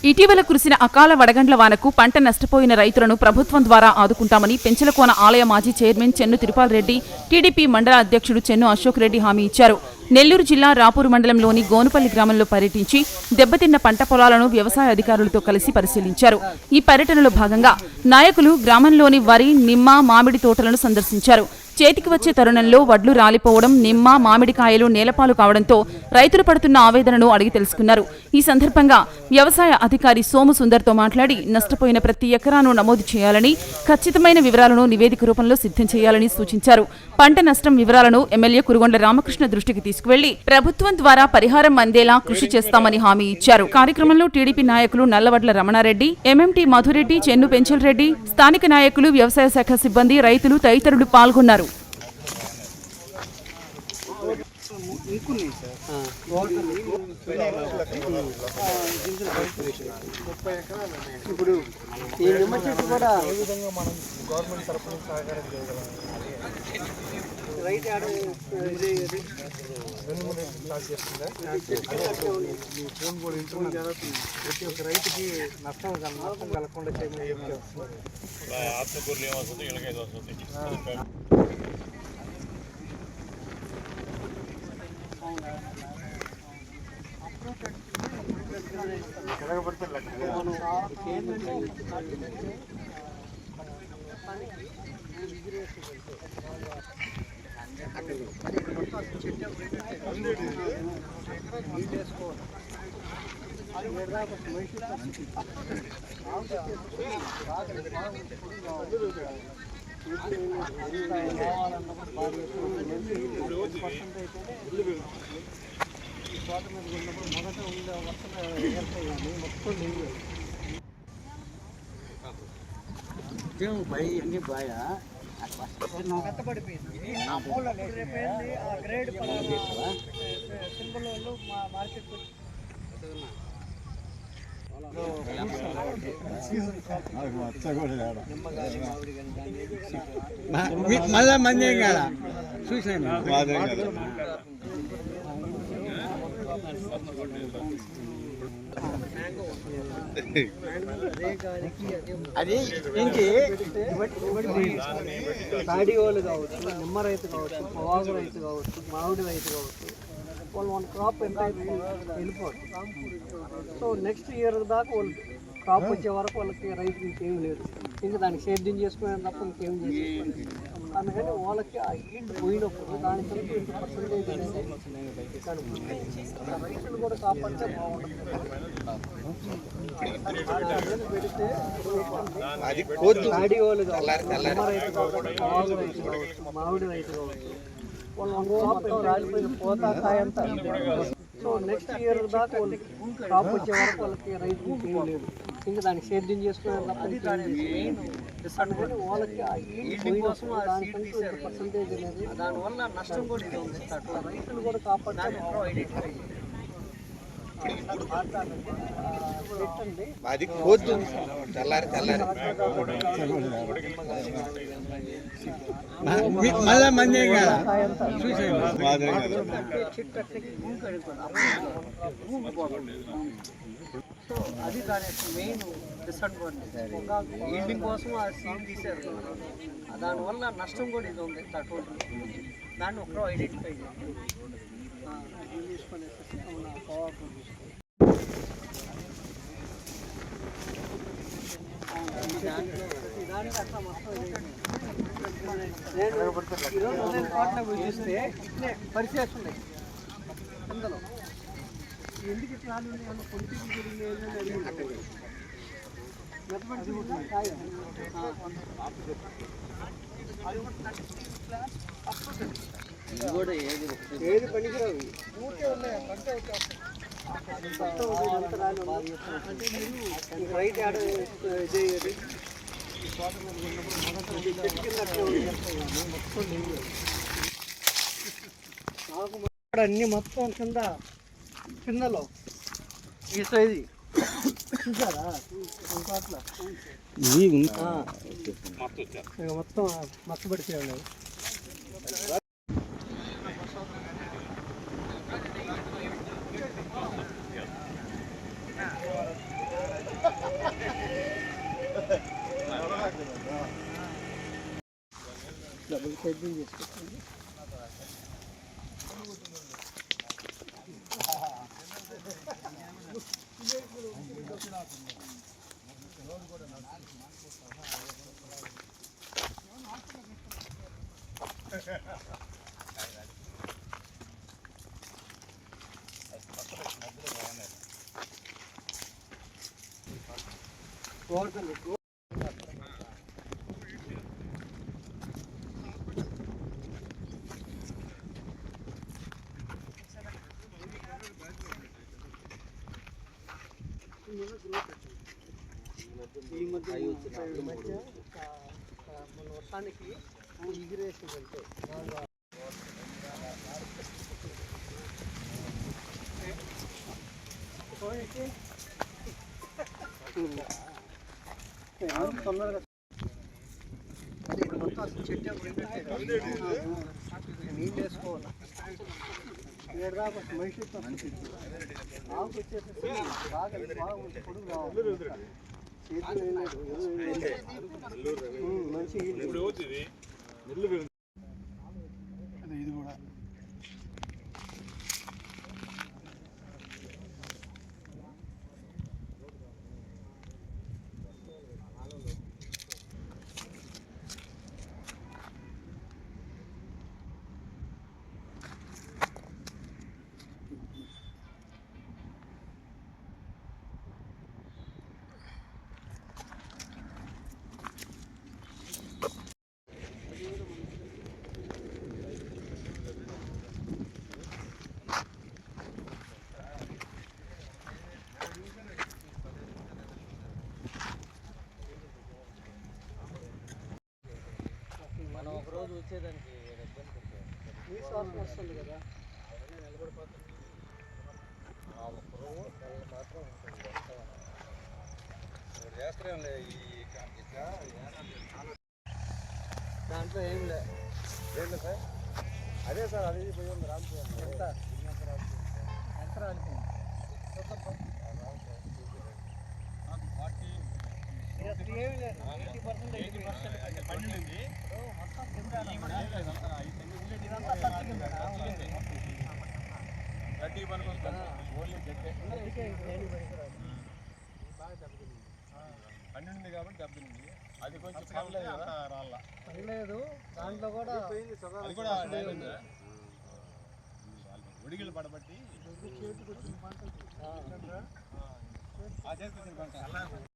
ఇటీవల కురిసిన అకాల వడగండ్ల వానకు పంట నష్టపోయిన రైతులను ప్రభుత్వం ద్వారా ఆదుకుంటామని పెంచలకోన ఆలయ మాజీ చైర్మన్ చెన్ను తిరుపాల్ రెడ్డి, టీడీపీ మండల అధ్యక్షుడు చెన్ను అశోక్ రెడ్డి హామీ ఇచ్చారు. నెల్లూరు జిల్లా రాపూరు మండలంలోని గోనుపల్లి గ్రామంలో పర్యటించి దెబ్బతిన్న పంట పొలాలను వ్యవసాయ అధికారులతో కలిసి పరిశీలించారు. ఈ పర్యటనలో భాగంగా నాయకులు గ్రామంలోని వరి, నిమ్మ, మామిడి తోటలను సందర్శించారు. చేతికి వచ్చే తరుణంలో వడ్లు రాలిపోవడం, నిమ్మ, మామిడికాయలు నేలపాలు కావడంతో రైతులు పడుతున్న ఆవేదనను అడిగి తెలుసుకున్నారు. ఈ సందర్భంగా వ్యవసాయ అధికారి సోము సుందర్తో మాట్లాడి నష్టపోయిన ప్రతి ఎకరాను నమోదు చేయాలని, ఖచ్చితమైన వివరాలను నివేదిక రూపంలో సిద్ధం చేయాలని సూచించారు. పంట నష్టం వివరాలను ఎమ్మెల్యే కురుగొండ్ల రామకృష్ణ దృష్టికి తీసుకువెళ్లి ప్రభుత్వం ద్వారా పరిహారం అందేలా కృషి చేస్తామని హామీ ఇచ్చారు. కార్యక్రమంలో టీడీపీ నాయకులు నల్లవడ్ల రమణారెడ్డి, ఎంఎంటీ మధురెడ్డి, చెన్ను పెంచల్ రెడ్డి, స్థానిక నాయకులు, వ్యవసాయ శాఖ సిబ్బంది, రైతులు తదితరులు పాల్గొన్నారు. ఇప్పుడు ఈ నిమ్మ చెట్టు కూడా ఏ విధంగా మనం గవర్నమెంట్ తరఫున సహకారం చేయగలం. రైతు స్టార్ట్ చేస్తుందా మీ ఫోన్ కూడా ఇంట్లో జరుగుతుంది. ప్రతి ఒక్క రైతుకి నష్టం కలగకుండా చేయమని ఆత్మకూరులు ఏమవుతుంది, ఇలాగైతే వస్తుంది. మొదట ఉండే వర్షం మొత్తం నీళ్ళు భయ అన్ని భయ కట్టబడిపోయింది. గ్రేడ్ సింబల్ వాళ్ళు మార్కెట్ మళ్ళా మంది ఏం కదా చూసాను. అది ఇంటి తాడి వాళ్ళు కావచ్చు, నిమ్మ రైతు కావచ్చు, పొగాకు రైతు కావచ్చు, మామిడి రైతు కావచ్చు, వాళ్ళు మన క్రాప్ ఎంత వెళ్ళిపోదు. సో నెక్స్ట్ ఇయర్ దాకా వాళ్ళు క్రాప్ వచ్చే వరకు వాళ్ళకి రైతుకి ఇంకేం లేదు, ఇంకా దానికి సేద్యం చేసుకునే తప్ప ఇంకేం చేసుకోలేదు. అందుకని వాళ్ళకి ఆ ఈల్డ్ పోయినప్పుడు దానికంటూ ఇంత పర్సంటేజ్ అనేది రైతులు కూడా కాపాడితే బాగుంటుంది. పెడితే తాడి వాళ్ళు కావచ్చు, నిమ్మ రైతు కావచ్చు, పొగాకు రైతు కావచ్చు, మామిడి రైతు కావచ్చు, వాళ్ళు రాలిపోయిన పోతా కాయంతా. సో నెక్స్ట్ ఇయర్ దాకా వాళ్ళు క్రాప్ వచ్చే వరకు వాళ్ళకి రైతుకి ఏం లేదు, ఇంకా దానికి సేద్యం చేసుకునే తప్ప అందుకని వాళ్ళకి కోసం దానికంటూ పర్సంటేజ్ అనేది దానివల్ల నష్టం కూడా ఇది ఉంది. రైతులు కూడా కాపాడాలి. అది కోద్దు తెల్లారి మళ్ళా మంది సో అది దాని మెయిన్ డిసడ్వాంటేజ్. ఈల్డింగ్ కోసం ఆ సీడ్ తీశారు, దానివల్ల నష్టం కూడా ఇది ఉంది. తక్కువ దాన్ని ఒకరు ఐడెంటిఫై చేయాలి. చూస్తే పరిచయాలు ఉన్నాయి అందులో. ఎందుకు ఇట్లా పొలిటికల్ ఏది పనికిరావు ఊరికే ఉన్నాయి. రైతు ఆడ చేయాలి. అన్ని మొత్తం కింద కిందలో ఈ సైజు చూసారా మొత్తం మచ్చబడిపోయాయి. డబుల్ షెడ్యూల్ చేసుకుంటుంది. ఈ మధ్య మన వర్షానికి ఎగిరేసి వెళ్తే తొందరగా మొత్తం చెట్టు నీళ్ళు వేసుకోవాలి. ఏడు దాకా మనిషి ఆకు వచ్చేసి బాగా పొడుగు రావాలి. మంచి ఇది కూడా మనం ఒకరోజు వచ్చేదానికి ఈ శ్వాసం వస్తుంది కదా. ఒక్కరోజు మాత్రం దాంట్లో ఏం లేదు సార్. అదే సార్ అది పోయి ఉంది రామచంద్ర ఎంత ఎంత రాలిపోయింది. ఏమి లేదు 80% పండింది. మొత్తం కింద ఇదంతా ఖర్చు కింద గడ్డి పనికొస్తుంది. ఓన్లీ గడ్డే పండింది కాబట్టి దెబ్బతింది. అది కొంచెం పర్లేదు. దాంట్లో కూడా ఒడిగిలు పడబట్టి చేతికి వచ్చిన పంట